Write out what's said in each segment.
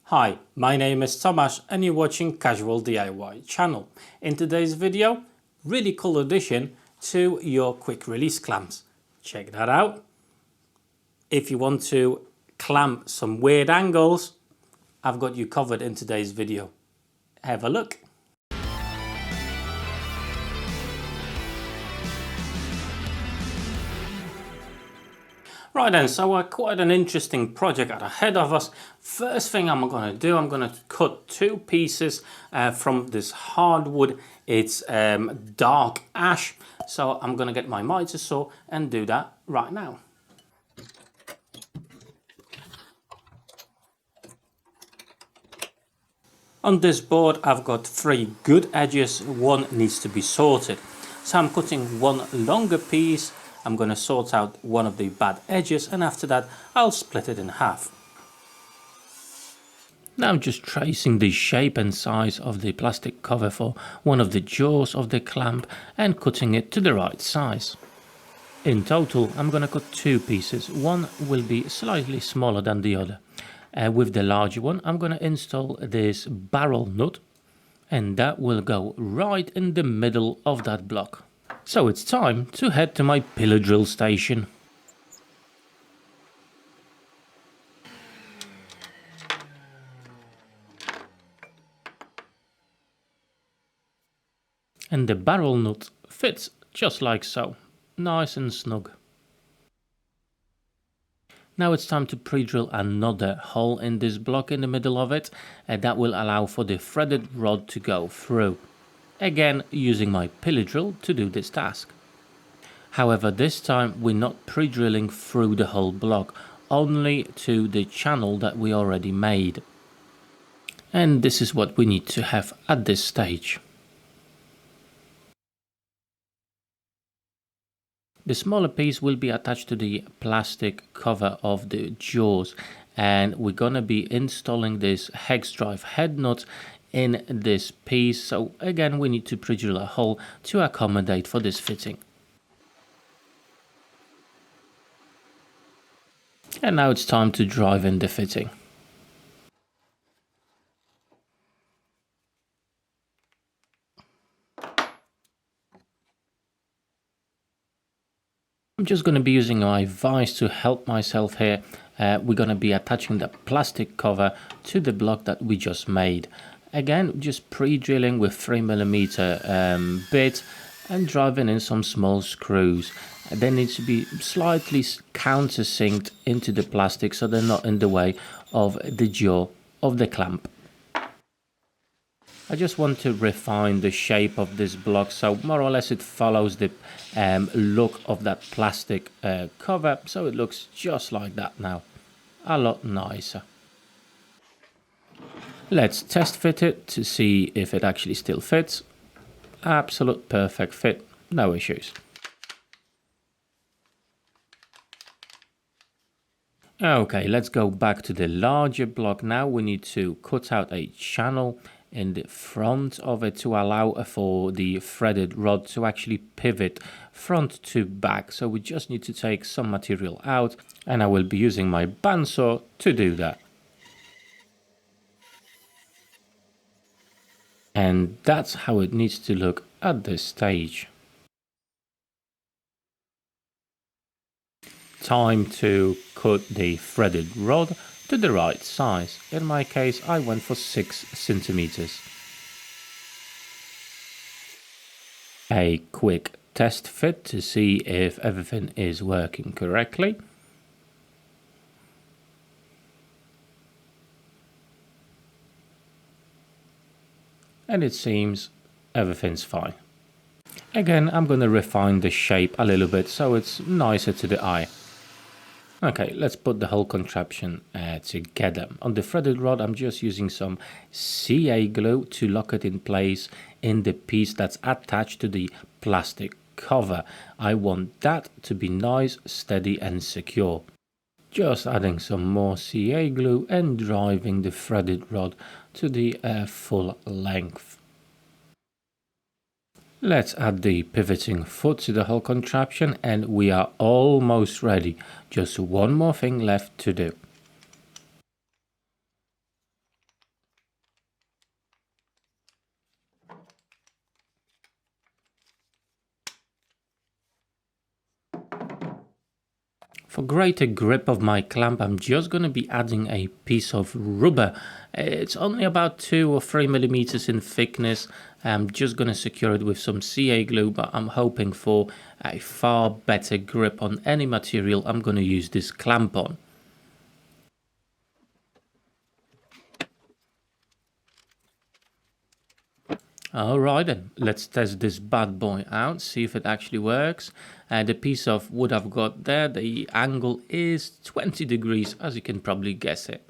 Hi, my name is Tomasz and you're watching Casual DIY channel. In today's video, really cool addition to your quick release clamps. Check that out. If you want to clamp some weird angles, I've got you covered in today's video. Have a look. Right then, so quite an interesting project ahead of us. First thing I'm going to do, I'm going to cut two pieces from this hardwood. It's dark ash, so I'm going to get my miter saw and do that right now. On this board I've got three good edges, one needs to be sorted. So I'm cutting one longer piece. I'm going to sort out one of the bad edges and after that I'll split it in half. Now I'm just tracing the shape and size of the plastic cover for one of the jaws of the clamp and cutting it to the right size. In total I'm going to cut two pieces. One will be slightly smaller than the other. With the larger one I'm going to install this barrel nut and that will go right in the middle of that block. So it's time to head to my pillar drill station. And the barrel nut fits just like so, nice and snug. Now it's time to pre-drill another hole in this block in the middle of it, and that will allow for the threaded rod to go through. Again, using my pillar drill to do this task. However, this time we're not pre-drilling through the whole block, only to the channel that we already made. And this is what we need to have at this stage. The smaller piece will be attached to the plastic cover of the jaws, and we're gonna be installing this hex drive head nut in this piece. So again, we need to pre-drill a hole to accommodate for this fitting. And now it's time to drive in the fitting. I'm just going to be using my vise to help myself here. We're going to be attaching the plastic cover to the block that we just made. Again, just pre-drilling with 3mm bit and driving in some small screws. They need to be slightly countersinked into the plastic so they're not in the way of the jaw of the clamp. I just want to refine the shape of this block so more or less it follows the look of that plastic cover, so it looks just like that now, a lot nicer. Let's test fit it to see if it actually still fits. Absolute perfect fit, no issues. Okay, let's go back to the larger block now. We need to cut out a channel in the front of it to allow for the threaded rod to actually pivot front to back. So we just need to take some material out and I will be using my bandsaw to do that. And that's how it needs to look at this stage. Time to cut the threaded rod to the right size. In my case, I went for 6 centimeters. A quick test fit to see if everything is working correctly. And it seems everything's fine. Again, I'm going to refine the shape a little bit so it's nicer to the eye. Okay, let's put the whole contraption together. On the threaded rod, I'm just using some CA glue to lock it in place in the piece that's attached to the plastic cover. I want that to be nice, steady and secure. Just adding some more CA glue and driving the threaded rod to the full length. Let's add the pivoting foot to the whole contraption and we are almost ready. Just one more thing left to do. For greater grip of my clamp, I'm just going to be adding a piece of rubber. It's only about 2 or 3 millimeters in thickness. I'm just going to secure it with some CA glue, but I'm hoping for a far better grip on any material I'm going to use this clamp on. Alright then, let's test this bad boy out, see if it actually works. The piece of wood I've got there, the angle is 20 degrees, as you can probably guess it.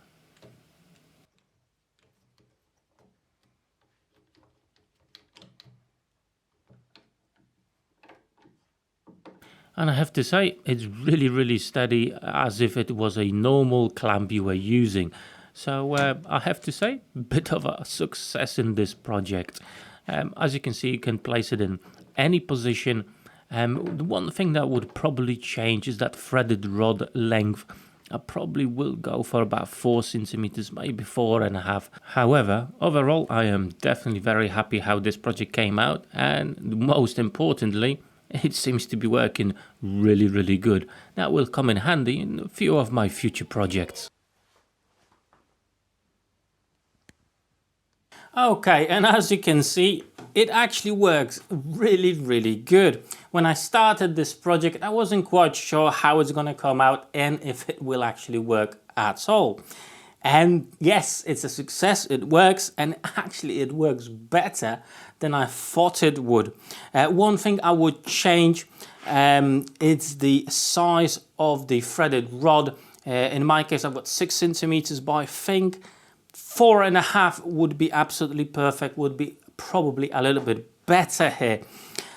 And I have to say, it's really steady, as if it was a normal clamp you were using. So I have to say, bit of a success in this project. As you can see, you can place it in any position. The one thing that would probably change is that threaded rod length. I probably will go for about 4 centimeters, maybe 4.5. However, overall, I am definitely very happy how this project came out, and most importantly, it seems to be working really good. That will come in handy in a few of my future projects. Okay, and as you can see, it actually works really good. When I started this project, I wasn't quite sure how it's going to come out and if it will actually work at all. And yes, it's a success, it works, and actually it works better than I thought it would. One thing I would change, it's the size of the threaded rod. In my case, I've got 6 centimeters, but I think 4.5 would be absolutely perfect, would be probably a little bit better here.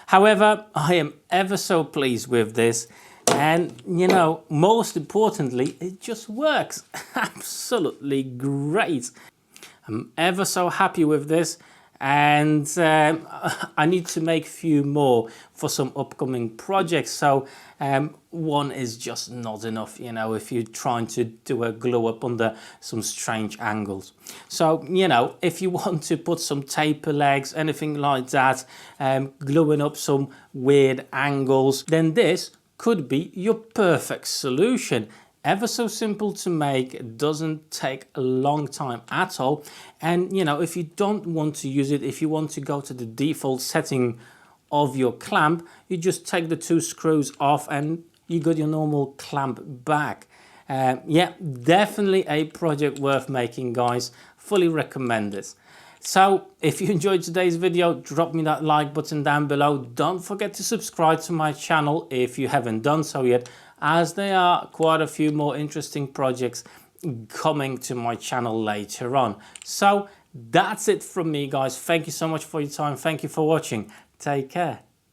However, I am ever so pleased with this. And, you know, most importantly, it just works absolutely great. I'm ever so happy with this, and I need to make a few more for some upcoming projects. So one is just not enough, you know, if you're trying to do a glue up under some strange angles. So, you know, if you want to put some taper legs, anything like that, gluing up some weird angles, then this could be your perfect solution. Ever so simple to make, it doesn't take a long time at all. And you know, if you don't want to use it, if you want to go to the default setting of your clamp, you just take the 2 screws off and you got your normal clamp back. Yeah, definitely a project worth making, guys. Fully recommend this. So if you enjoyed today's video, drop me that like button down below. Don't forget to subscribe to my channel if you haven't done so yet, as there are quite a few more interesting projects coming to my channel later on. So that's it from me, guys. Thank you so much for your time. Thank you for watching. Take care.